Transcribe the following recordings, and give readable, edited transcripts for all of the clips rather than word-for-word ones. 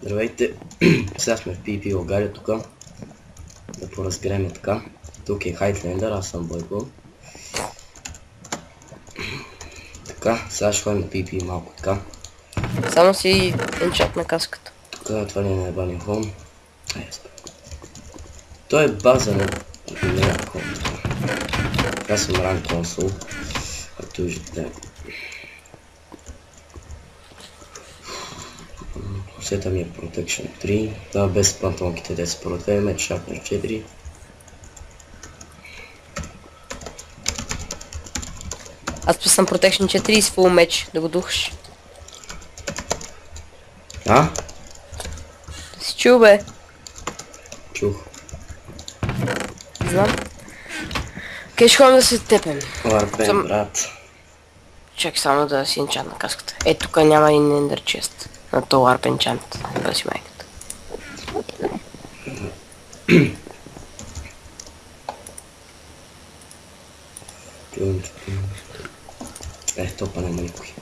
Здравейте, сега сме в PvP България тук. Да поразгреме така. Тук е Хайтлендър, аз съм Бойко. Така, сега ще ходим на PvP малко така. Само си енчат на каската. Тук това не е наебания хом. Той е база на някакво. Аз съм ран консул. Както виждате. Сета ми е Protection 3. Това без пантонките 10 про 2, меч Sharpness 4. Аз съм Protection 4 с full меч, да го духаш. А? Да си чул, бе. Чух. Знам. Окей, ще ходим да се тепем. Ларпен, брат. Чакай само да си енчат на каската. Е, тук няма и Ender Chest. На то Warp Enchant. Да си майката. Топа няма никой.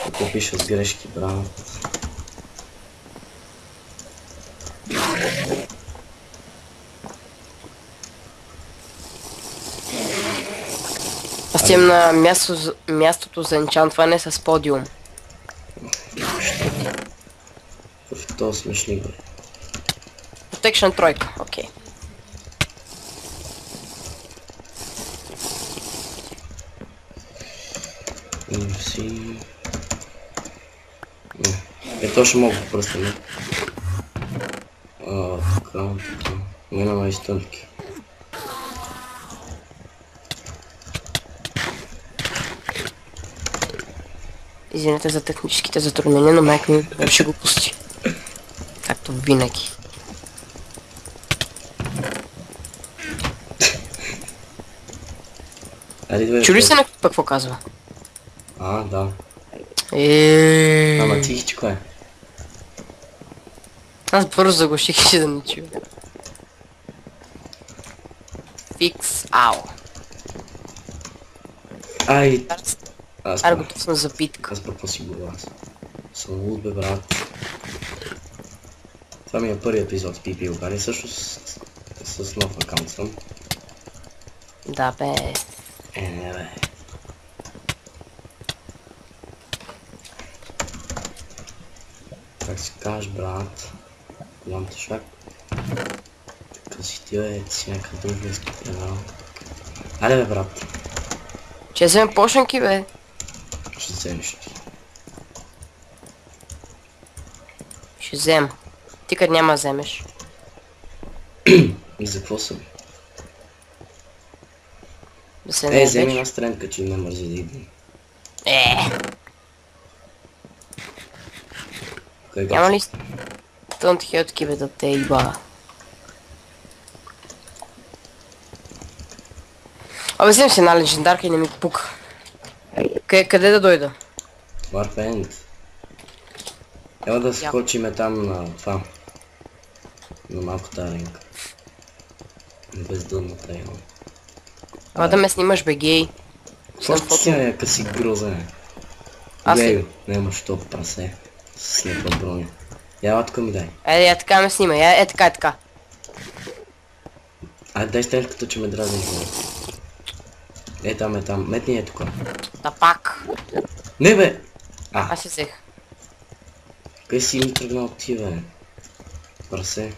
Какво пише с грешки, брат? Аз имам на мястото за енчантване с подиум. В този смешник, бе. Protection 3, окей. Си... то ще мога да пръстаме. Така. Минава и стънки. Извинете за техническите затруднения, но майка ми ще го пусти. Както винаги. Чули се на какво казва? А, да. Ама тихичко е. Аз бързо заглуших и да не чуя. Фикс, ау. Ай! Аре, готов съм за битка. Аз какво си говоря? Съм луд, бе, брат. Това ми е първият епизод с PvP България, също с нов акаунт съм. Да, бе. Не, бе. Как си кажеш, брат? Голям тъшак. Така си ти, бе, си някакъв дължински тренал. Аре, бе, брат. Че вземем пошенки, бе. Ще вземеш ти. Ще взем. Ти къде няма вземеш. И за какво съм? Да се не вземи една стренка, че не мързи да идвам. Няма ли стънт хелтки, бе, да те иба? Абе, взем си една легендарка и не ми пука. Къде да дойда? Warpaint. Ела да скочиме там на това. На малката аренка. Бездънната ела. Ама да ме снимаш, бе, гей. Какво си някакъв си грозен? Аз ли? Нямаш то прасе. С някаква броня. Яла тук ми дай. Я така ме снимай, е така. Айде дай стрелката, че ме дразниш, бе. Там. Метни е тук. Да пак. Не, бе! Аз се взех. Къде си ми тръгнал ти, бе? Прасе.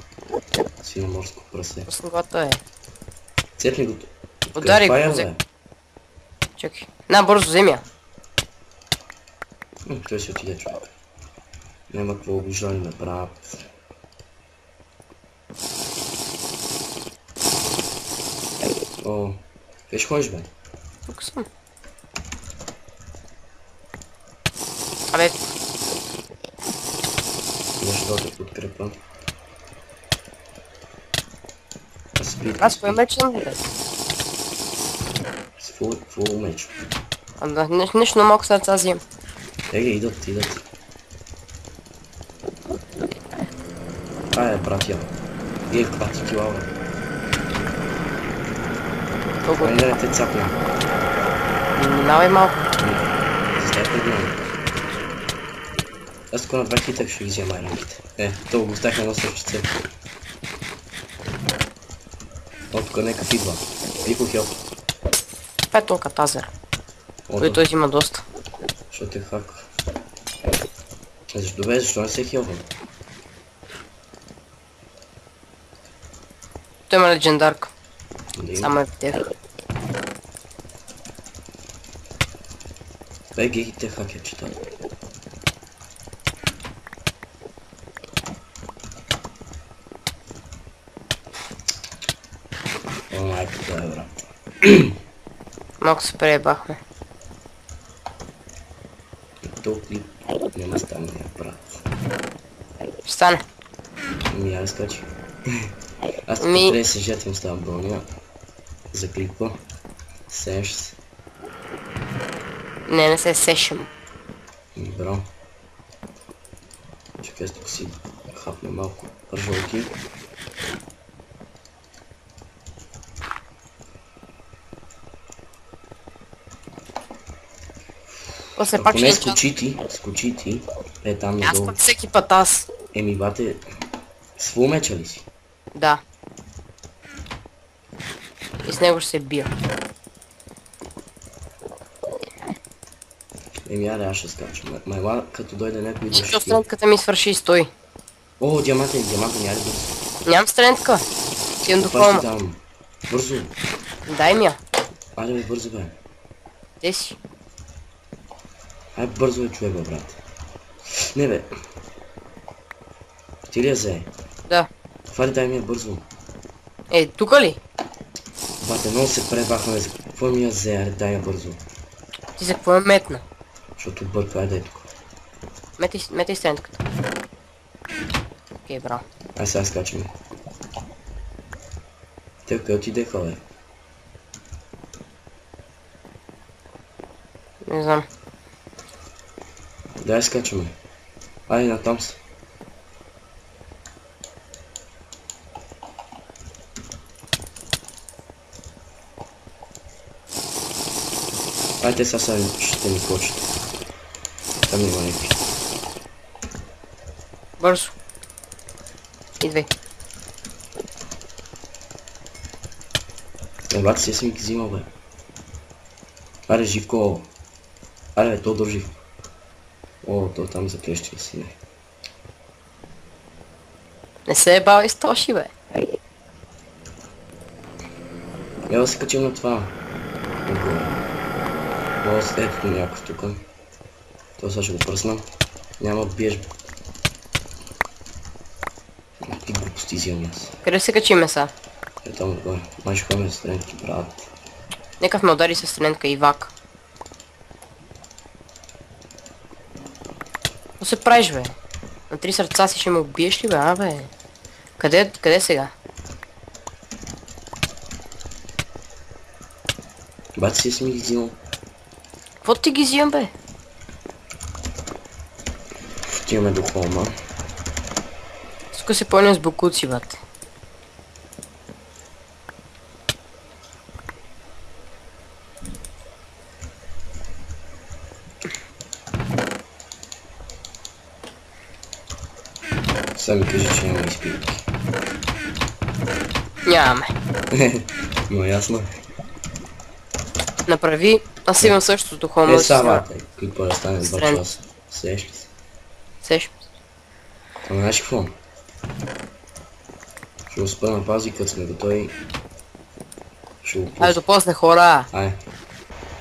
Синоморско прасе. Основата е. Цепни го. Удари го, взех. Чакай. На, бързо, вземя. Той си отиде, човек. Няма какво обиждане ме правят. О, къде ще ходиш, бе? Тук съм. Абе. Нещо да те подкрепа. Аз кой меч съм, бе? С фул меч. Нещо на малко сърца взем. Идат. Братя. Каква ти кила, бе? Не те цапня. Минавай малко. Застай пред мен. Аз тук на 2 хита ще ги взема рамките. То го оставих на едно същице. О, тук нека идва. Лико хелп. Пето катазер. Ото, Той взима доста. защото е хак. Защо не се хелвам? Той има легендарка. Да има. Само е видях. Бе, гигите хакерчета. О, майката е, брат. Малко се преебахме. Толкова клип няма стане, брат. Ще стане. Я разкачи. Аз тук Ми- трябва да се жетвам с тази броня. За клипа. Сеш се. Не се сешам. Бро. Чакай, тук си хапне малко пържолки. После пак Ако не ще скочи ти, е там Аз надолу. път всеки път аз. Еми, бате, с фулмеча ли си? Да. И с него ще се бия. Еми, аре, аз ще скачам. Майла, като дойде някой да Защо ще... стрелката ми свърши и стои? О, диамантен, аре бързо. Нямам стрелка. Имам до Опа, ще холма. дам. Бързо. Дай ми я. Аре, бе, бързо, бе. Те си. Ай, бързо е, човек, бе, брат. Не, бе. Ти ли я взе? Да. Това ли дай ми я бързо? Тука ли? Бате, много се пребахме. За какво ми я взе? Аре, дай я бързо. Ти за какво е метна? Защото бърква, айде тук. Метай стрелката. Окей, браво. Ай, сега скачаме. Те къде отидеха, бе? Не знам. Дай скачаме. Айде, натам са. Ай, те сега ще ни кочат. Там има някакви. Бързо. Идвай. Бате, си съм ги взимал, бе. Аре, Живко. Аре, бе, Тодор Живко. О, то там заклещи си, не. Не се бавай с Тоши, бе. Я да се качим на това. Отгоре. О, ето някой тук. Това сега ще го пръсна. Няма да биеш. Ти глупости взимам аз. Къде се качиме са? Е там отгоре. Май ще ходим за стрелки, брат. Некав ме удари с стрелка и вак. Какво се правиш, бе? На 3 сърца си ще ме убиеш ли, бе? Абе. Къде сега? Бати си ми ги взимал. Какво ти ги взимам, бе? Отиваме до холма. Тук се пълня с бокуци, бате. Сега ми кажи, че няма изпитки. Нямаме. Но ясно. Направи. Аз имам същото холма. Сама, клипа да стане 2 Стрен. часа. Сеш ли се? Сеш. Ама знаеш какво? Ще го спра на пази, като сме готови. Ще го Айде пусна. допосне хора. Ай.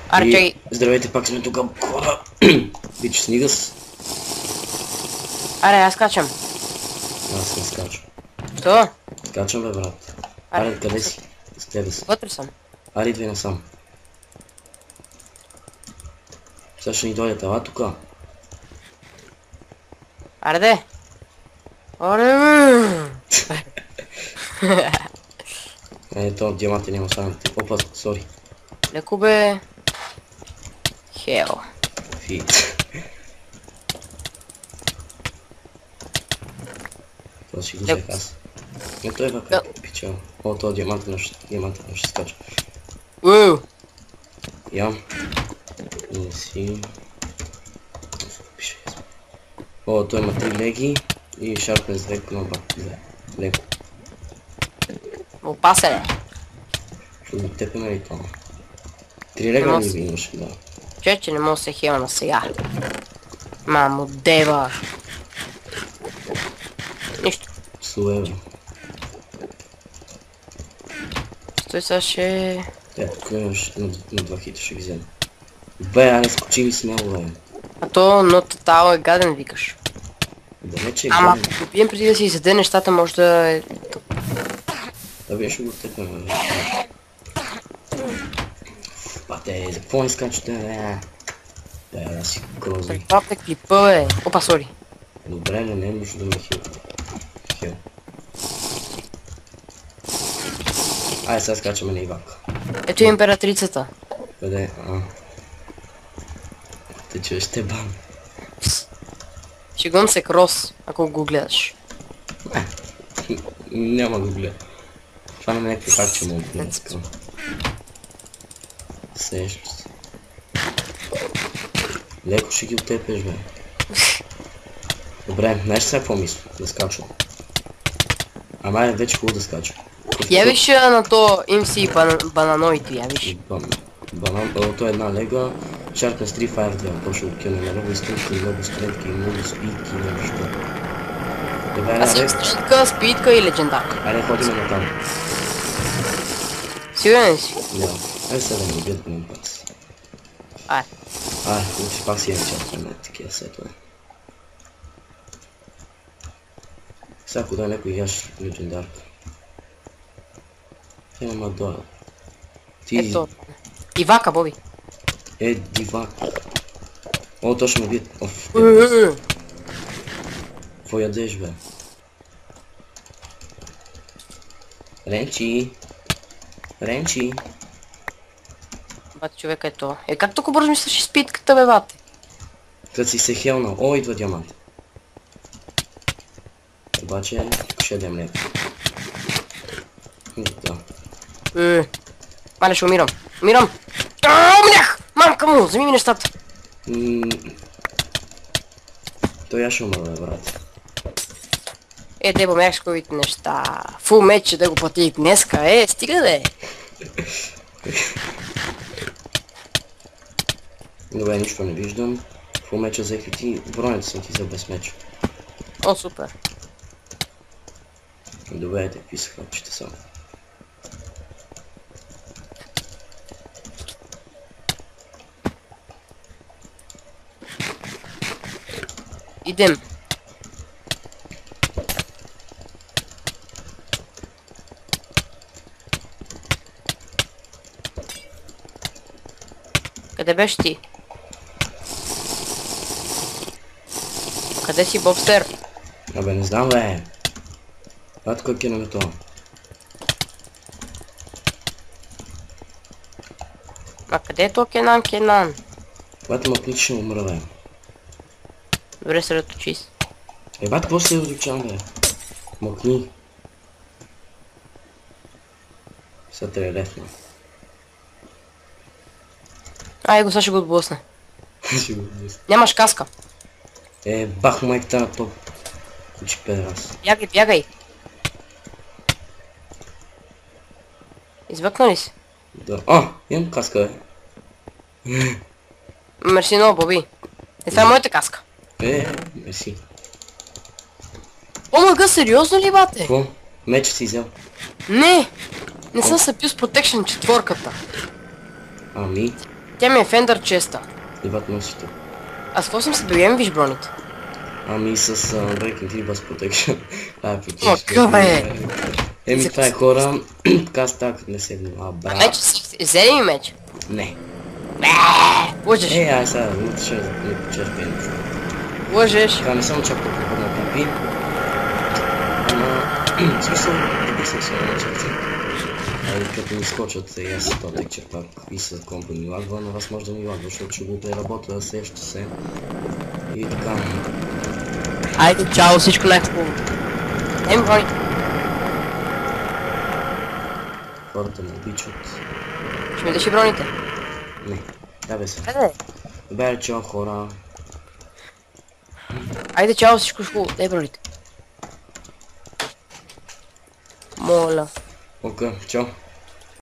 Аре, чай. Здравейте, пак сме тук. Хора. Бич снигас. Аре, аз качам. Аз не скачам. Що? Скачам, бе, брат. Аре, Аре, къде си? С тебе си. Вътре съм. Аре, идвай насам. Сега ще ни дойде това тука. Аре, де. Аре, бе. То диаманта няма останати. Опа, сори. Леко, бе. Хел. Фит. Това си го взех аз. Не, той е въпрек, пичал. О, това диаманта ще скача. Уу. Ям. Не си. Пише. О, той има 3 леги и шарпнес 2 кноба. Леко. Опасен. Ще го тепеме ли това? 3 лега ли имаше, да. Че не мога да се хилна сега. Мамо, дева. Нищо. Слоева. Стой сега ще... Ето, тук имаш на 2 хита, ще ги взема. Бе, а не скочи ми смело, бе. А то, но тотал е гаден, викаш. Да не, че е Ама, гаден. ако бием преди да си изяде нещата, може да е... Да бе, ще го тепеме, бе. Бате, за какво не скачате, бе? Да си грозни. Преквапте клипа, бе. Опа, сори. Добре, не може да ме хил. Хил. Айде, сега скачаме на Ивак. Ето е императрицата. Къде? Те чуеш те бан. Шегувам се Крос, ако го гледаш. Няма го гледа. Това на някакви хакче му отнескам. Сеща се. Леко ще ги отепеш, бе. Добре, знаеш сега какво мисля? Да скачам. Ама е вече хубаво да скачам. Я виж на то MC бананоид, я виж. Банан, то е една лега. Шарпнес 3 Fire 2, то ще го кене. Много изтрутки, много стрелки, много спидки, нещо. Добре, Аз имам стрелка, спидка и легендарка. айде ходим на там. Сигурен си? Да. Айде сега да ми убият по един път. Ай. Лучше пак си имам чакваме такива сетове. Сега куда някой яш легендарка. Няма доля. Ти... Ето. Ивака, Боби. Дивак. О, точно ме бият. Оф. Какво ядеш, бе? Ренчи. Ренчи. Бате, човека е то. Как толкова бързо ми свърши спитката, бе, бате? Като си се хелнал. О, идва диамант. Обаче, ще дем леко. Да. Мале, ще умирам. Умирам! Умрях! Мамка му, вземи ми нещата. Той я ще умра, бе, брат. Те помях с ковите неща. Фул меч, да го плати днеска. Стига да е. Добре, нищо не виждам. Фул меча взех и ти. Бронята съм ти за без меч. О, супер. Добре, те какви са хлопчета само. Идем. Къде беше ти? Къде си, Бобстер? Абе, не знам, бе. Това тук е кинаме това. А къде е то Кенан? Когато мъкни, ще умра, бе. Добре, средоточи се. Бат, какво се разучавам, бе? Мъкни. Сега те е лефна. Ай, го сега ще го отблъсне. Ще го обясня. Нямаш каска. Бах майката на топ. Кучи педерас. Бягай, бягай. Извъкна ли си? Да. Имам каска, бе. Мерси много, Боби. Това е моята каска. Мерси. О, мага, сериозно ли, бате? Какво? Меча си взел. Не! Не съм се пил с Protection 4-ката. Ами? Тя ми е Fender честа. И бат носите. Аз какво съм се бил? Ми виж броните. Ами с Breaking 3 Bass Protection. О, бе! Това е хора. Така става, като не се внимава. Брат. Меч си, взели ми меч? Не. Лъжеш. Ай сега, ще не почерпя нещо. Лъжеш. Така не съм чак толкова на пипи. Ама, в смисъл, добре съм се на черти. Като ми скочат и аз това текчер пак и с компа ми лагва, на вас може да ми лагва, защото ще го преработя, сеща се. И така. Айде, чао, всичко най-хубаво. Ем, броните. Хората ме обичат. Ще ми дадеш и броните? Не, да бе се. Къде? Добре, чао хора. Айде, чао, всичко хубаво. Дай бролите. Моля. Окей, чао.